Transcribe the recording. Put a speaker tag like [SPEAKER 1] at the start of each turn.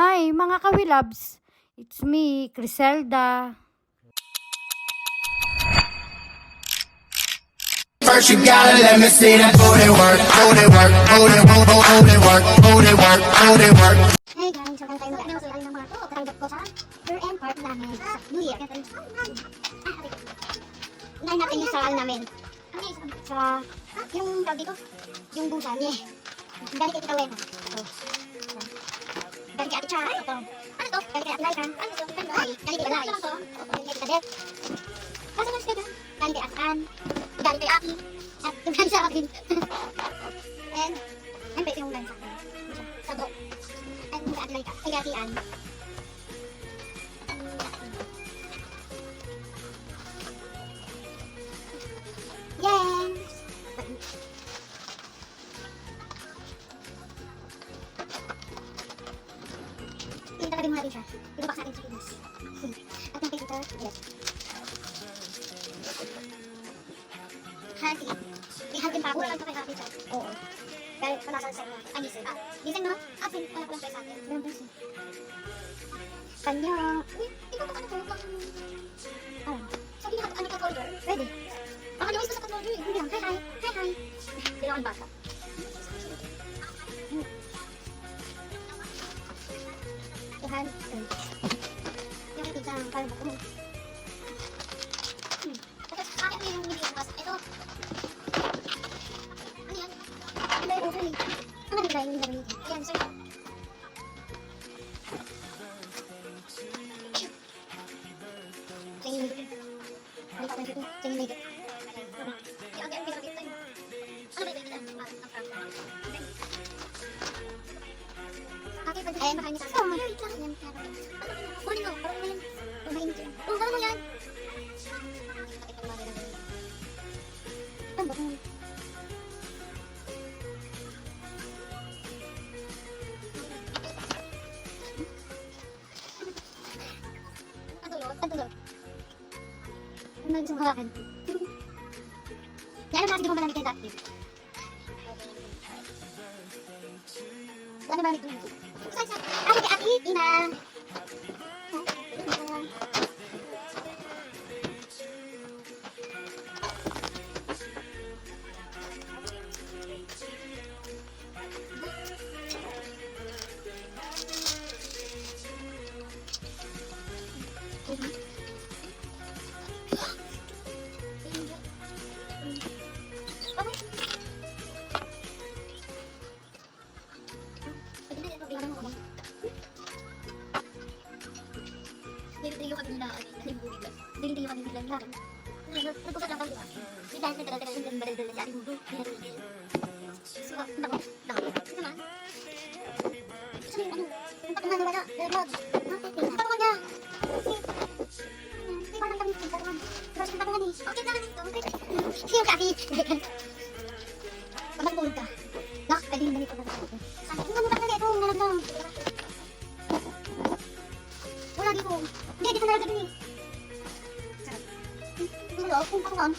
[SPEAKER 1] Hi mga kawilabs, it's me, Criselda.
[SPEAKER 2] First you gotta let me see that booty work, booty work, booty work, booty work, booty work, booty work.
[SPEAKER 3] Hey guys, so tayo mag-ano ng mga to. Katanggap ko sa year-end party namin sa New Year. Unahin natin yung saral namin. Sa, yung tawag dito, yung busan niya. Galing kay Tita Wena. Galing kay Ate Cha. Ito. Ano to? Galing kay Ate Laika. Ano to? Galing kay Balay. Galing kay Tita Deb. Kasi lang sila. Galing kay Ate Ann. Galing kay Aki. At yung galing sa akin. And, ayun ba ito yung galing sa akin? Sa do. And yung Ate Laika. Kay Ate Ann. Yay! Itatabi mo natin siya. Ibabak sa atin sa Pinas. At yung kita, yes. Hanti. May hantin pa ako. Wala lang kay Happy siya. Oo. Dahil panasal sa inyo. Ay, gising. Gising no? Asin. Wala ko lang kayo sa atin. Wala lang Kanya. Uy, ikaw ba ano to? Sabi niya ano ka folder? Ready? Baka niwis ko sa folder. Hindi lang. Hi, hi. Hi, hi. Hindi lang ang bata. Tuhan. Yung pizza ang parang buko mo. Tapos akin mo yung hindi bukas. Ito. Ano yan? Ano yung over eh? Ano nila yung hindi namin? Ayan, sir. Chain lady. Ano pa tayo dito? Chain lady. Yung ang pinakita yun. Ano ba yung pinakita? Okay, pag ayan, makain niya sa akin. Wait lang. Ayan, kaya kunin mo, parang mo yan. Mainit yan. Parang mo yan. Ano ba? Ang tulog. Ano gusto mong hawakan? Kaya naman hindi mo malamig kayo dati. Ano ba nito? Ay, kay Ate Ina. Dili kami na dili kami bilang lang. Nagpusat lang kami. Di dahil nagdadala yung badal-dal na ating mundo. So, nako. Naman. So, ano? Ang patungan na wala. Dermod. Ang patungan niya. Di ba nang kami yung patungan? Pero sa patungan eh. Okay na ito. Siyong kaki. Pamagpulog ka. Nak, pwede yung ganito na ako. Ang ano ba na ito? Nalag lang. Wala dito. Hindi, dito na lang dito eh. Sarap. Dito kung patungan.